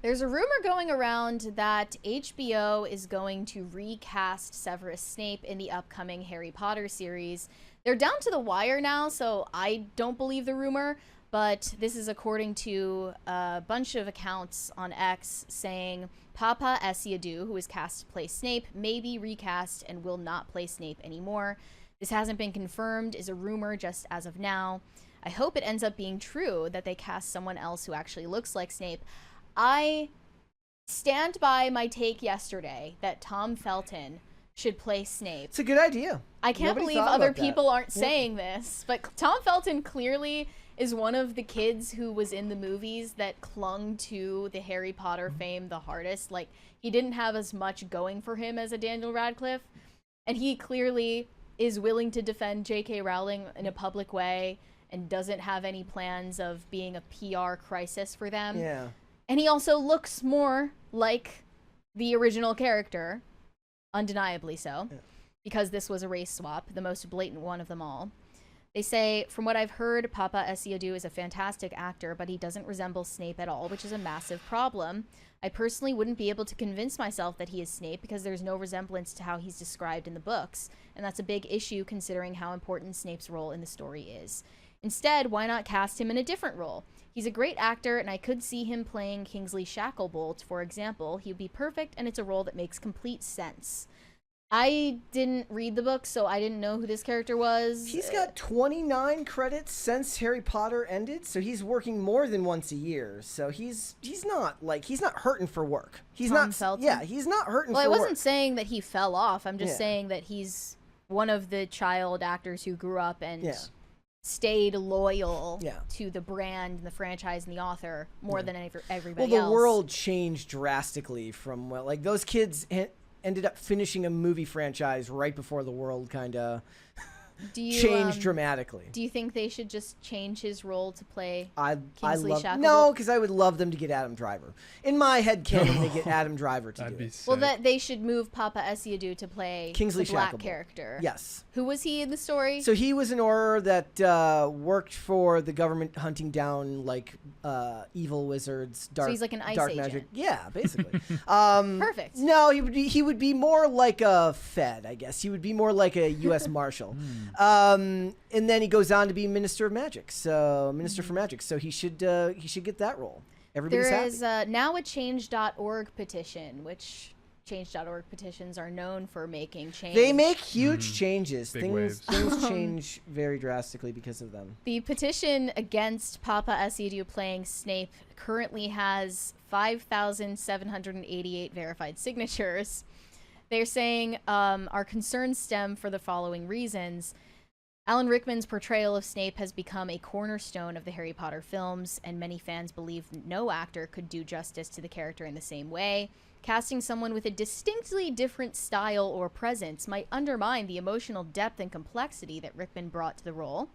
There's a rumor going around that HBO is going to recast Severus Snape in the upcoming Harry Potter series. They're down to the wire now, so I don't believe the rumor, but this is according to a bunch of accounts on X saying Papa Essiedu, who is cast to play Snape, may be recast and will not play Snape anymore. This hasn't been confirmed, is a rumor just as of now. I hope it ends up being true that they cast someone else who actually looks like Snape. I stand by my take yesterday that Tom Felton should play Snape. It's a good idea. I can't believe other people aren't saying this, but Tom Felton clearly is one of the kids who was in the movies that clung to the Harry Potter fame the hardest. Like, he didn't have as much going for him as a Daniel Radcliffe, and he clearly is willing to defend J.K. Rowling in a public way and doesn't have any plans of being a PR crisis for them. Yeah. And he also looks more like the original character, undeniably so, because this was a race swap, the most blatant one of them all. They say, from what I've heard, Papa Essiedu is a fantastic actor, but he doesn't resemble Snape at all, which is a massive problem. I personally wouldn't be able to convince myself that he is Snape because there's no resemblance to how he's described in the books, and that's a big issue considering how important Snape's role in the story is. Instead, why not cast him in a different role? He's a great actor, and I could see him playing Kingsley Shacklebolt, for example. He would be perfect, and it's a role that makes complete sense. I didn't read the book, so I didn't know who this character was. He's got 29 credits since Harry Potter ended, so he's working more than once a year. So he's not hurting for work. He's Tom not Felton? Yeah, he's not hurting for work. Well, I wasn't saying that he fell off. I'm just saying that he's one of the child actors who grew up and stayed loyal to the brand and the franchise and the author more than everybody else. Well, the world changed drastically from those kids ended up finishing a movie franchise right before the world kind of changed dramatically. Do you think they should just change his role to play Kingsley Shacklebolt? No, because I would love them to get Adam Driver. In my head canon, they get Adam Driver to do it. Well, that they should move Papa Essiedu to play Kingsley the black Shacklebolt. Character. Yes. Who was he in the story? So he was an Auror that worked for the government hunting down evil wizards, so he's like an ICE dark agent. magic. Yeah, basically. Perfect. No, he would be more like a Fed, I guess. He would be more like a U.S. Marshal. And then he goes on to be Minister for Magic. So he should get that role. Everybody's happy. There is now a Change.org petition, which Change.org petitions are known for making change. They make huge changes. Things change very drastically because of them. The petition against Papa Essiedu playing Snape currently has 5,788 verified signatures. They're saying our concerns stem for the following reasons. Alan Rickman's portrayal of Snape has become a cornerstone of the Harry Potter films, and many fans believe no actor could do justice to the character in the same way. Casting someone with a distinctly different style or presence might undermine the emotional depth and complexity that Rickman brought to the role.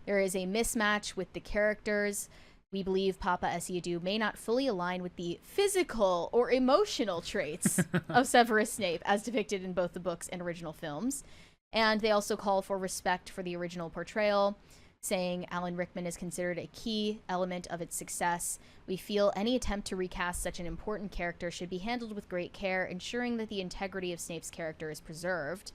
There is a mismatch with the characters. We believe Papa Essiedu may not fully align with the physical or emotional traits of Severus Snape as depicted in both the books and original films. And they also call for respect for the original portrayal, saying Alan Rickman is considered a key element of its success. We feel any attempt to recast such an important character should be handled with great care, ensuring that the integrity of Snape's character is preserved.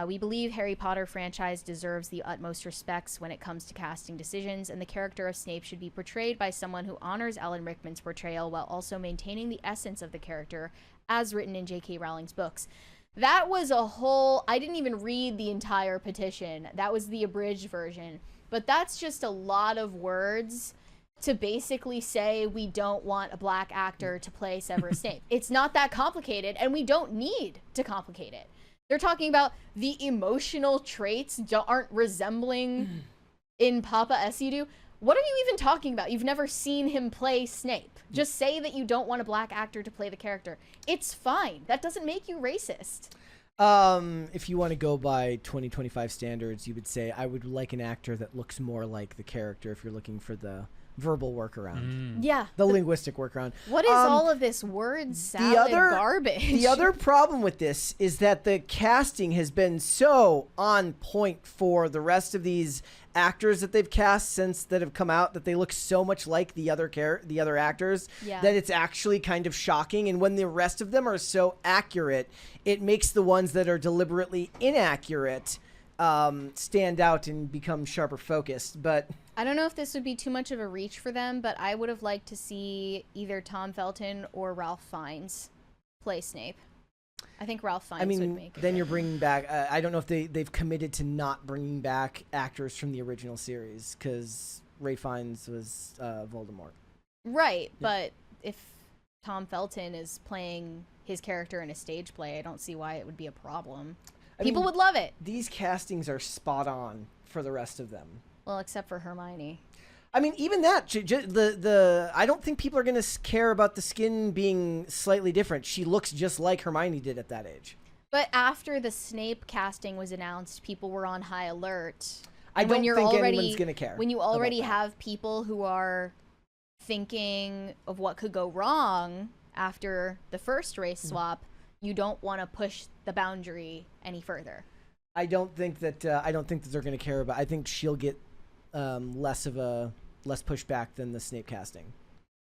We believe Harry Potter franchise deserves the utmost respects when it comes to casting decisions, and the character of Snape should be portrayed by someone who honors Alan Rickman's portrayal while also maintaining the essence of the character as written in J.K. Rowling's books. That was a whole... I didn't even read the entire petition. That was the abridged version. But that's just a lot of words to basically say we don't want a black actor to play Severus Snape. It's not that complicated, and we don't need to complicate it. They're talking about the emotional traits aren't resembling in Papa Essiedu. What are you even talking about? You've never seen him play Snape. Just say that you don't want a black actor to play the character. It's fine. That doesn't make you racist. If you want to go by 2025 standards, you would say I would like an actor that looks more like the character if you're looking for the verbal workaround. Yeah. The linguistic workaround. What is all of this word salad garbage? The other problem with this is that the casting has been so on point for the rest of these actors that they've cast since that have come out that they look so much like the other actors that it's actually kind of shocking. And when the rest of them are so accurate, it makes the ones that are deliberately inaccurate stand out and become sharper focused. But I don't know if this would be too much of a reach for them, but I would have liked to see either Tom Felton or Ralph Fiennes play Snape. I think Ralph Fiennes would make it. Then you're bringing back... I don't know if they've committed to not bringing back actors from the original series, because Ray Fiennes was Voldemort. Right, but if Tom Felton is playing his character in a stage play, I don't see why it would be a problem. People would love it. These castings are spot on for the rest of them. Well, except for Hermione. I mean, even that, I don't think people are going to care about the skin being slightly different. She looks just like Hermione did at that age. But after the Snape casting was announced, people were on high alert. I don't think anyone's going to care. When you already have people who are thinking of what could go wrong after the first race swap, you don't want to push the boundary any further. I don't think that they're going to care about. I think she'll get less pushback than the Snape casting.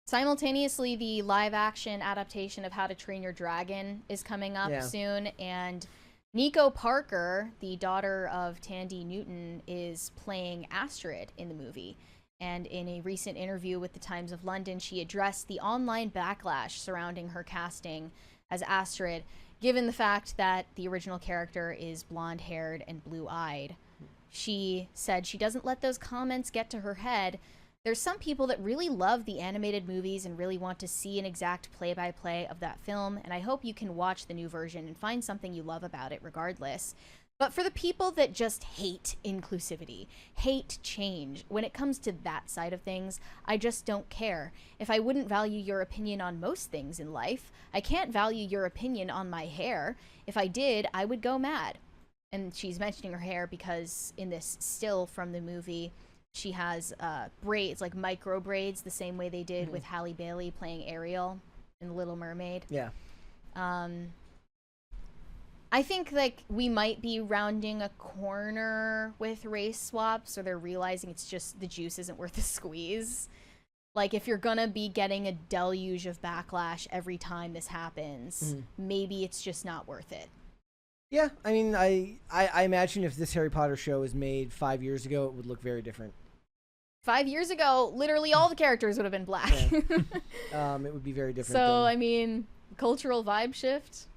Simultaneously, the live-action adaptation of How to Train Your Dragon is coming up soon, and Nico Parker, the daughter of Tandy Newton, is playing Astrid in the movie. And in a recent interview with the Times of London, she addressed the online backlash surrounding her casting as Astrid, given the fact that the original character is blonde-haired and blue-eyed. She said she doesn't let those comments get to her head. There's some people that really love the animated movies and really want to see an exact play-by-play of that film, and I hope you can watch the new version and find something you love about it regardless. But for the people that just hate inclusivity, hate change, when it comes to that side of things, I just don't care. If I wouldn't value your opinion on most things in life, I can't value your opinion on my hair. If I did, I would go mad. And she's mentioning her hair because in this still from the movie, she has braids, like micro braids, the same way they did with Halle Bailey playing Ariel in The Little Mermaid. Yeah. I think like we might be rounding a corner with race swaps, or they're realizing it's just the juice isn't worth the squeeze. Like if you're gonna be getting a deluge of backlash every time this happens, maybe it's just not worth it. Yeah, I mean, I imagine if this Harry Potter show was made 5 years ago, it would look very different. 5 years ago, literally all the characters would have been black. Yeah. It would be very different. So, I mean, cultural vibe shift?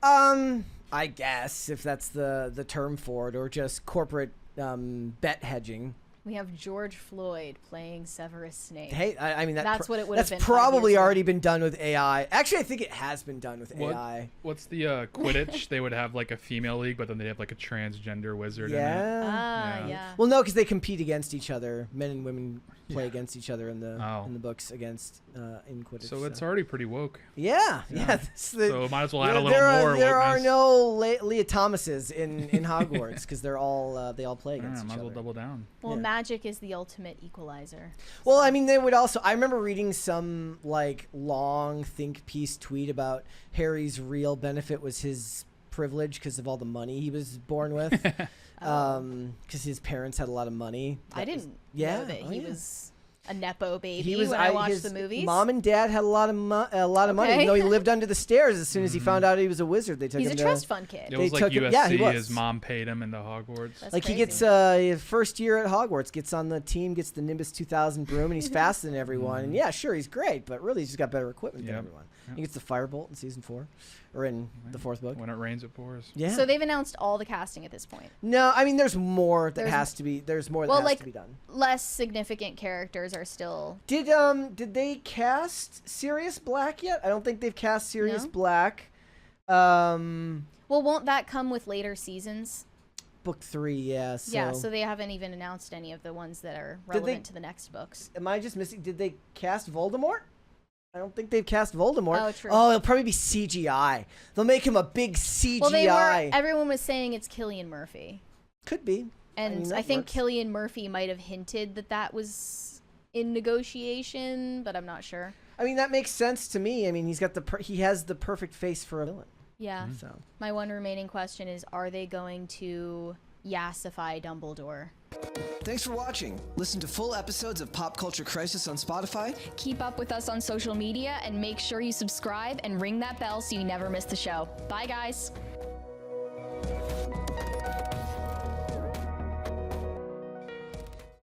I guess, if that's the term for it, or just corporate bet hedging. We have George Floyd playing Severus Snape. Hey, I mean, that's what it would have been. That's probably already been done with AI. Actually, I think it has been done with AI. What's the Quidditch? They would have like a female league, but then they have like a transgender wizard in it. Yeah. Well, no, because they compete against each other. Men and women play against each other in the books against in Quidditch. So it's already pretty woke. Yeah. So might as well add a little more. There are no Leah Thomases in Hogwarts because they all play against each might as other. well double down. Well, magic is the ultimate equalizer. Well, I mean, they would also... I remember reading some, like, long think piece tweet about Harry's real benefit was his privilege because of all the money he was born with. Because his parents had a lot of money. I didn't know that he was a Nepo baby when I watched the movies. Mom and dad had a lot of money. Even though he lived under the stairs, as soon as he found out he was a wizard, they took him. He's a trust fund kid. It was like USC. His mom paid him into Hogwarts. That's like crazy. He gets first year at Hogwarts, gets on the team, gets the Nimbus 2000 broom, and he's faster than everyone. And yeah, sure, he's great, but really he's just got better equipment than everyone. He gets the Firebolt in season 4, or in the 4th book. When it rains, it pours. Yeah. So they've announced all the casting at this point. No, I mean there's more that has to be. There's more that has to be done. Less significant characters are still. Did they cast Sirius Black yet? I don't think they've cast Sirius Black. Well, won't that come with later seasons? Book 3, yeah. So. Yeah, so they haven't even announced any of the ones that are relevant to the next books. Am I just missing? Did they cast Voldemort? I don't think they've cast Voldemort. Oh, true. Oh, it'll probably be CGI. They'll make him a big CGI. Well, everyone was saying it's Cillian Murphy. Could be. And I think Cillian Murphy might have hinted that was in negotiation, but I'm not sure. I mean, that makes sense to me. I mean, he has the perfect face for a villain. Yeah. So my one remaining question is, are they going to yassify Dumbledore. Thanks for watching. Listen to full episodes of Pop Culture Crisis on Spotify. Keep up with us on social media and make sure you subscribe and ring that bell so you never miss the show. Bye, guys.